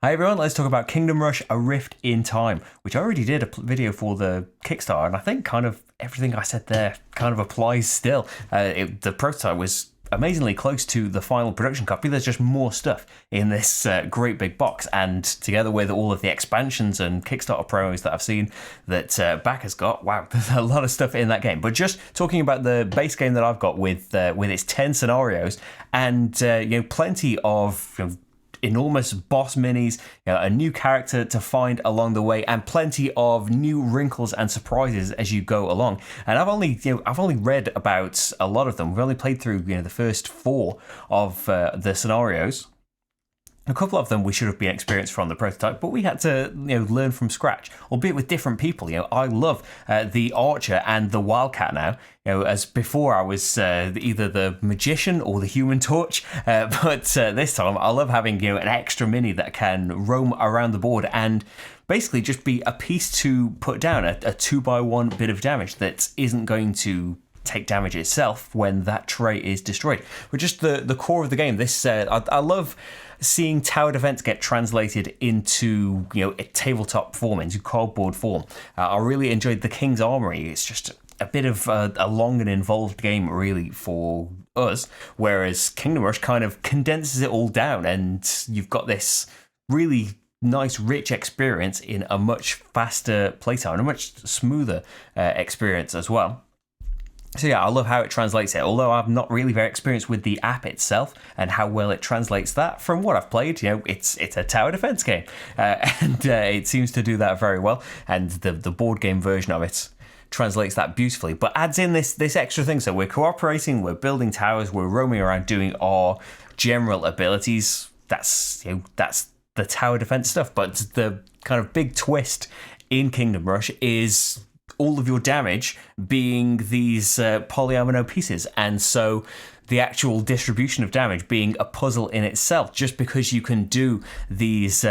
Hi everyone, let's talk about Kingdom Rush A Rift in Time, which I already did a video for the Kickstarter, and I think kind of everything I said there kind of applies still. The prototype was amazingly close to the final production copy. There's just more stuff in this great big box, and together with all of the expansions and Kickstarter promos that I've seen that backers got, wow, there's a lot of stuff in that game. But just talking about the base game that I've got with its 10 scenarios and plenty of enormous boss minis, a new character to find along the way, and plenty of new wrinkles and surprises as you go along. And I've only read about a lot of them. We've only played through the first 4 of the scenarios. A couple of them we should have been experienced from the prototype, but we had to learn from scratch, albeit with different people. I love the Archer and the Wildcat now. As before I was either the Magician or the Human Torch, but this time I love having an extra mini that can roam around the board and basically just be a piece to put down, a 2x1 bit of damage that isn't going to take damage itself when that tray is destroyed. But just the core of the game. This I love seeing tower defense get translated into a tabletop form, into cardboard form. I really enjoyed the King's Armory. It's just a bit of a long and involved game really for us, whereas Kingdom Rush kind of condenses it all down, and you've got this really nice, rich experience in a much faster playtime and a much smoother experience as well. So yeah, I love how it translates it, although I'm not really very experienced with the app itself and how well it translates that. From what I've played, it's a tower defense game, and it seems to do that very well, and the board game version of it translates that beautifully, but adds in this extra thing. So we're cooperating, we're building towers, we're roaming around doing our general abilities. That's the tower defense stuff, but the kind of big twist in Kingdom Rush is all of your damage being these polyamino pieces, and so the actual distribution of damage being a puzzle in itself. Just because you can do these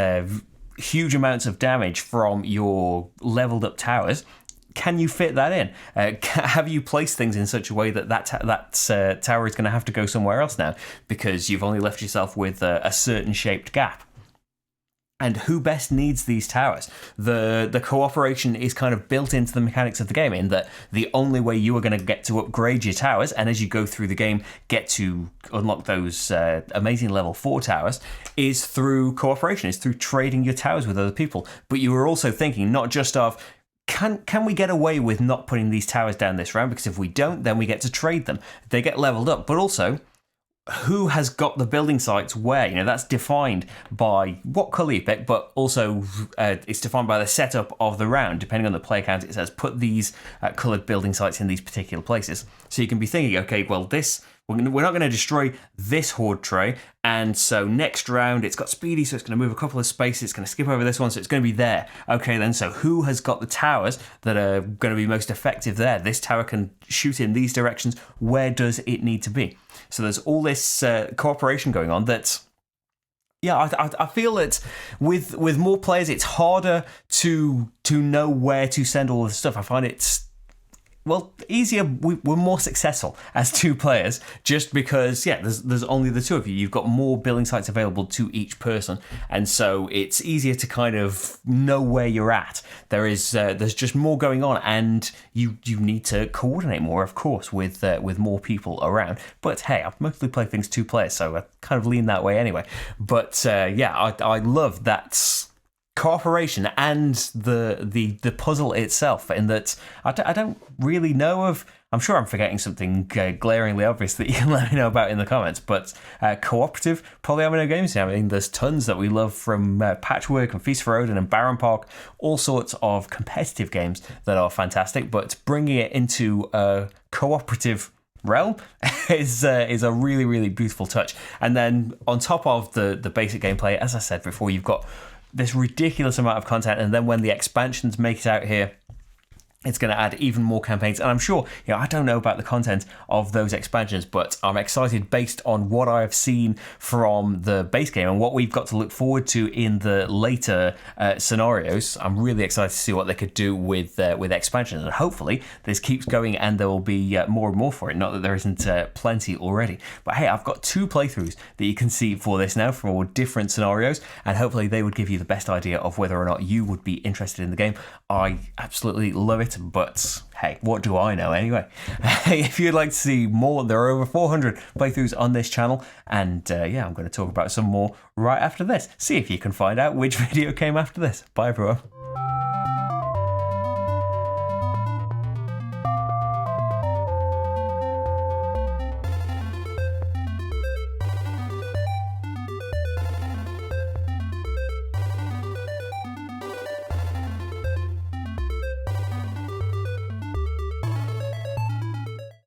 huge amounts of damage from your leveled up towers, can you fit that in? Have you placed things in such a way that tower is going to have to go somewhere else now because you've only left yourself with a certain shaped gap? And who best needs these towers? The cooperation is kind of built into the mechanics of the game, in that the only way you are going to get to upgrade your towers, and as you go through the game get to unlock those amazing level 4 towers, is through cooperation, is through trading your towers with other people. But you are also thinking not just of, can we get away with not putting these towers down this round? Because if we don't, then we get to trade them. They get leveled up, but also who has got the building sites where? That's defined by what colour you pick, but also it's defined by the setup of the round. Depending on the player count, it says put these coloured building sites in these particular places. So you can be thinking, okay, well, we're not going to destroy this horde tray, and so next round it's got speedy, so it's going to move a couple of spaces, it's going to skip over this one, so it's going to be there. Okay, then, so who has got the towers that are going to be most effective there? This tower can shoot in these directions. Where does it need to be? So there's all this cooperation going on that, yeah, I feel that with more players, it's harder to know where to send all this stuff. I find it's, well, easier. We're more successful as 2 players, just because, yeah, there's only the 2 of you. You've got more building sites available to each person, and so it's easier to kind of know where you're at. There's just more going on, and you need to coordinate more, of course, with more people around. But hey, I've mostly played things 2 players, so I kind of lean that way anyway. But yeah, I love that cooperation and the puzzle itself, in that I don't really know of. I'm sure I'm forgetting something glaringly obvious that you can let me know about in the comments, but cooperative polyamino games, I mean, there's tons that we love, from Patchwork and Feast for Odin and Baron Park, all sorts of competitive games that are fantastic, but bringing it into a cooperative realm is a really, really beautiful touch. And then on top of the basic gameplay, as I said before, you've got this ridiculous amount of content, and then when the expansions make it out here, It's going to add even more campaigns, and I'm sure, I don't know about the content of those expansions, but I'm excited based on what I've seen from the base game and what we've got to look forward to in the later scenarios. I'm really excited to see what they could do with expansions, and hopefully this keeps going and there will be more and more for it. Not that there isn't plenty already, but hey, I've got 2 playthroughs that you can see for this now from all different scenarios, and hopefully they would give you the best idea of whether or not you would be interested in the game. I absolutely love it. But hey, what do I know anyway? If you'd like to see more, there are over 400 playthroughs on this channel, and I'm going to talk about some more right after this. See if you can find out which video came after this. Bye everyone.